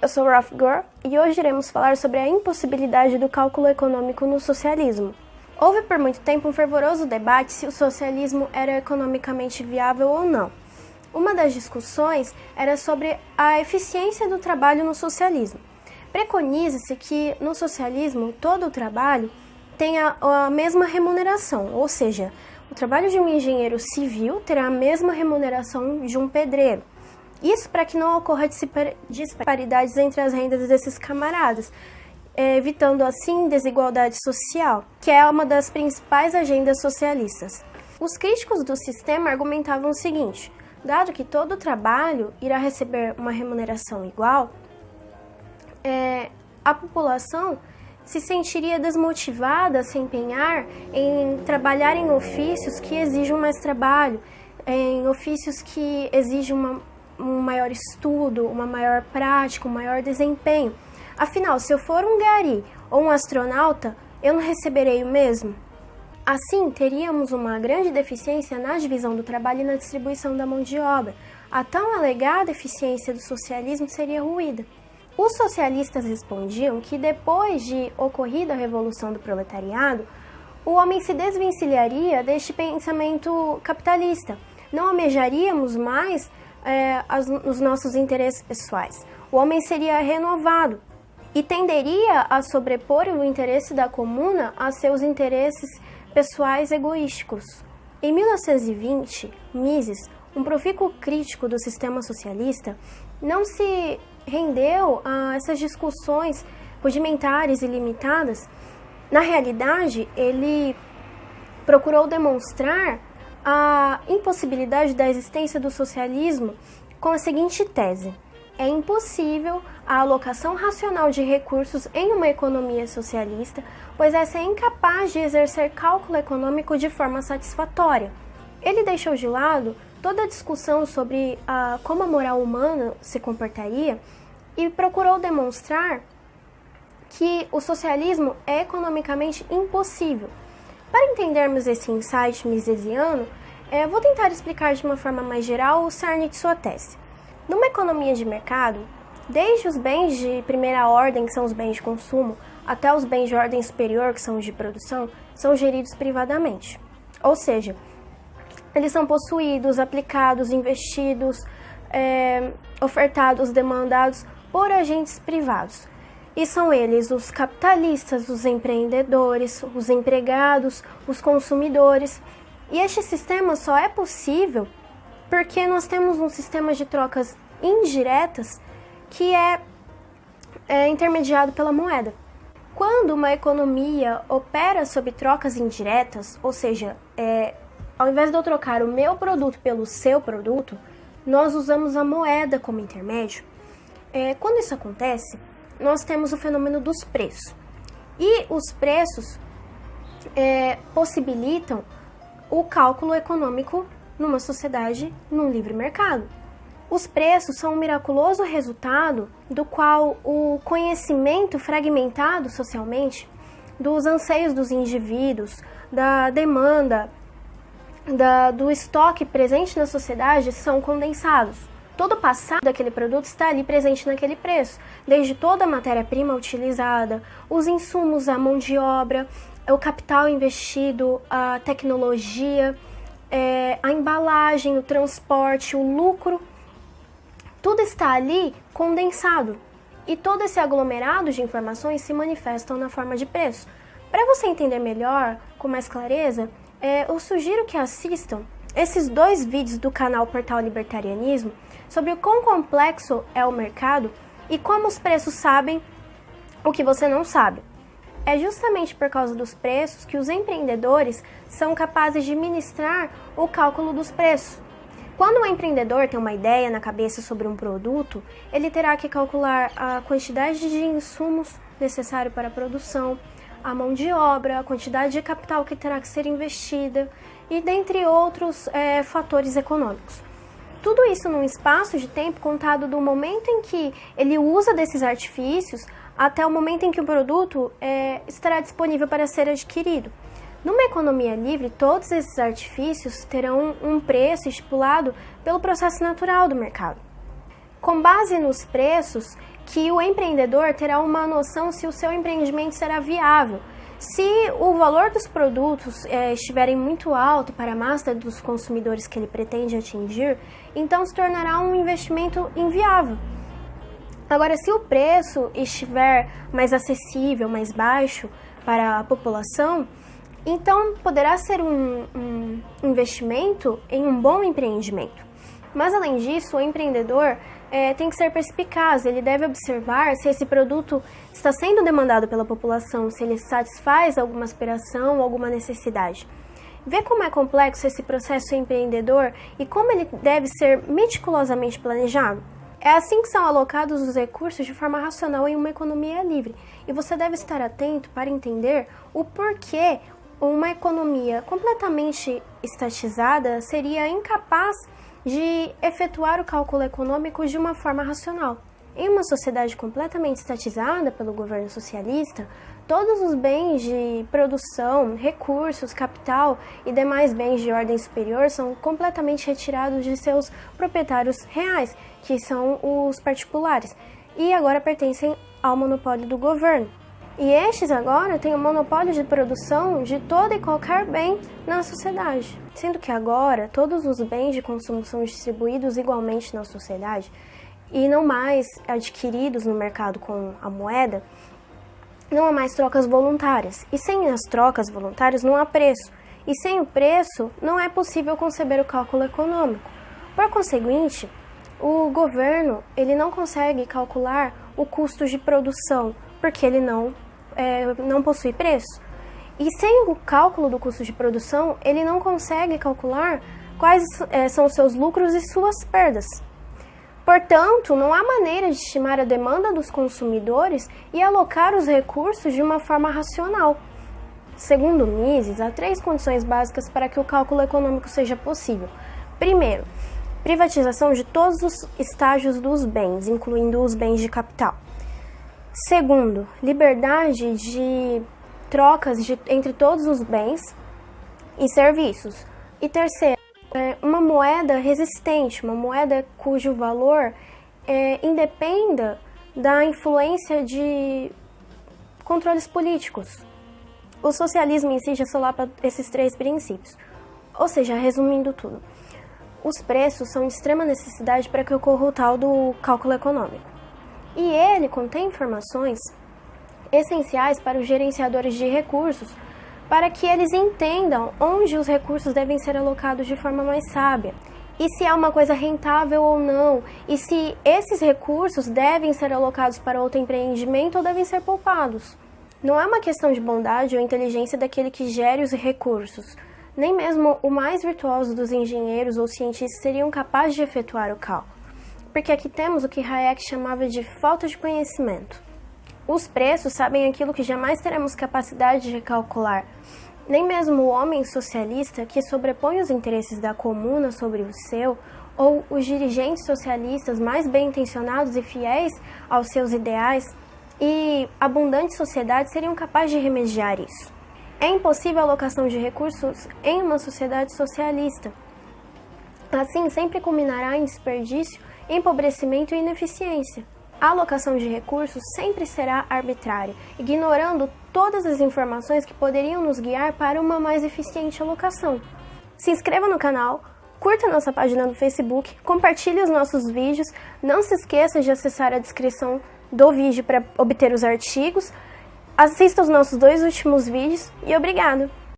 eu sou Raf Gore e hoje iremos falar sobre a impossibilidade do cálculo econômico no socialismo. Houve por muito tempo um fervoroso debate se o socialismo era economicamente viável ou não. Uma das discussões era sobre a eficiência do trabalho no socialismo. Preconiza-se que no socialismo todo o trabalho tenha a mesma remuneração, ou seja, o trabalho de um engenheiro civil terá a mesma remuneração de um pedreiro. Isso para que não ocorra disparidades entre as rendas desses camaradas, evitando assim desigualdade social, que é uma das principais agendas socialistas. Os críticos do sistema argumentavam o seguinte: dado que todo trabalho irá receber uma remuneração igual, a população se sentiria desmotivada a se empenhar em trabalhar em ofícios que exijam mais trabalho, em ofícios que exigem um maior estudo, uma maior prática, um maior desempenho. Afinal, se eu for um gari ou um astronauta, eu não receberei o mesmo? Assim, teríamos uma grande deficiência na divisão do trabalho e na distribuição da mão de obra. A tão alegada eficiência do socialismo seria ruída. Os socialistas respondiam que depois de ocorrida a Revolução do Proletariado, o homem se desvencilharia deste pensamento capitalista. Não almejaríamos mais os nossos interesses pessoais. O homem seria renovado e tenderia a sobrepor o interesse da comuna a seus interesses pessoais egoísticos. Em 1920, Mises, um profícuo crítico do sistema socialista, não se rendeu a essas discussões rudimentares e limitadas. Na realidade, ele procurou demonstrar a impossibilidade da existência do socialismo com a seguinte tese: é impossível a alocação racional de recursos em uma economia socialista, pois essa é incapaz de exercer cálculo econômico de forma satisfatória. Ele deixou de lado toda a discussão sobre como a moral humana se comportaria e procurou demonstrar que o socialismo é economicamente impossível. Para entendermos esse insight misesiano, vou tentar explicar de uma forma mais geral o cerne de sua tese. Numa economia de mercado, desde os bens de primeira ordem, que são os bens de consumo, até os bens de ordem superior, que são os de produção, são geridos privadamente. Ou seja, eles são possuídos, aplicados, investidos, ofertados, demandados por agentes privados. E são eles os capitalistas, os empreendedores, os empregados, os consumidores. E este sistema só é possível porque nós temos um sistema de trocas indiretas que é intermediado pela moeda. Quando uma economia opera sob trocas indiretas, ou seja, ao invés de eu trocar o meu produto pelo seu produto, nós usamos a moeda como intermédio. Quando isso acontece, nós temos o fenômeno dos preços. E os preços possibilitam o cálculo econômico numa sociedade, num livre mercado. Os preços são um miraculoso resultado do qual o conhecimento fragmentado socialmente dos anseios dos indivíduos, da demanda, do estoque presente na sociedade são condensados. Todo o passado daquele produto está ali presente naquele preço, desde toda a matéria-prima utilizada, os insumos, a mão de obra, o capital investido, a tecnologia, a embalagem, o transporte, o lucro, tudo está ali condensado. E todo esse aglomerado de informações se manifestam na forma de preço. Para você entender melhor, com mais clareza, eu sugiro que assistam esses 2 vídeos do canal Portal Libertarianismo sobre o quão complexo é o mercado e como os preços sabem o que você não sabe. É justamente por causa dos preços que os empreendedores são capazes de ministrar o cálculo dos preços. Quando um empreendedor tem uma ideia na cabeça sobre um produto, ele terá que calcular a quantidade de insumos necessário para a produção, a mão de obra, a quantidade de capital que terá que ser investida e dentre outros fatores econômicos. Tudo isso num espaço de tempo contado do momento em que ele usa desses artifícios até o momento em que o produto estará disponível para ser adquirido. Numa economia livre, todos esses artifícios terão um preço estipulado pelo processo natural do mercado. Com base nos preços, que o empreendedor terá uma noção se o seu empreendimento será viável. Se o valor dos produtos estiverem muito alto para a massa dos consumidores que ele pretende atingir, então se tornará um investimento inviável. Agora, se o preço estiver mais acessível, mais baixo para a população, então poderá ser um investimento em um bom empreendimento. Mas, além disso, o empreendedor tem que ser perspicaz, ele deve observar se esse produto está sendo demandado pela população, se ele satisfaz alguma aspiração ou alguma necessidade. Ver como é complexo esse processo empreendedor e como ele deve ser meticulosamente planejado. É assim que são alocados os recursos de forma racional em uma economia livre. E você deve estar atento para entender o porquê uma economia completamente estatizada seria incapaz de efetuar o cálculo econômico de uma forma racional. Em uma sociedade completamente estatizada pelo governo socialista, todos os bens de produção, recursos, capital e demais bens de ordem superior são completamente retirados de seus proprietários reais, que são os particulares, e agora pertencem ao monopólio do governo. E estes agora têm o monopólio de produção de todo e qualquer bem na sociedade. Sendo que agora todos os bens de consumo são distribuídos igualmente na sociedade e não mais adquiridos no mercado com a moeda, não há mais trocas voluntárias. E sem as trocas voluntárias não há preço. E sem o preço não é possível conceber o cálculo econômico. Por conseguinte, o governo ele não consegue calcular o custo de produção, porque ele não possui preço. E sem o cálculo do custo de produção, ele não consegue calcular quais são os seus lucros e suas perdas. Portanto, não há maneira de estimar a demanda dos consumidores e alocar os recursos de uma forma racional. Segundo Mises, há 3 condições básicas para que o cálculo econômico seja possível. Primeiro, privatização de todos os estágios dos bens, incluindo os bens de capital. Segundo, liberdade de trocas entre todos os bens e serviços. E terceiro, uma moeda resistente, uma moeda cujo valor independa da influência de controles políticos. O socialismo em si já solapa esses 3 princípios. Ou seja, resumindo tudo, os preços são de extrema necessidade para que ocorra o tal do cálculo econômico. E ele contém informações essenciais para os gerenciadores de recursos, para que eles entendam onde os recursos devem ser alocados de forma mais sábia, e se é uma coisa rentável ou não, e se esses recursos devem ser alocados para outro empreendimento ou devem ser poupados. Não é uma questão de bondade ou inteligência daquele que gere os recursos. Nem mesmo o mais virtuoso dos engenheiros ou cientistas seriam capazes de efetuar o cálculo. Porque aqui temos o que Hayek chamava de falta de conhecimento. Os preços sabem aquilo que jamais teremos capacidade de calcular. Nem mesmo o homem socialista, que sobrepõe os interesses da comuna sobre o seu, ou os dirigentes socialistas mais bem-intencionados e fiéis aos seus ideais, e abundantes sociedades seriam capazes de remediar isso. É impossível a alocação de recursos em uma sociedade socialista. Assim, sempre culminará em desperdício, empobrecimento e ineficiência. A alocação de recursos sempre será arbitrária, ignorando todas as informações que poderiam nos guiar para uma mais eficiente alocação. Se inscreva no canal, curta nossa página no Facebook, compartilhe os nossos vídeos, não se esqueça de acessar a descrição do vídeo para obter os artigos, assista os nossos 2 últimos vídeos e obrigado!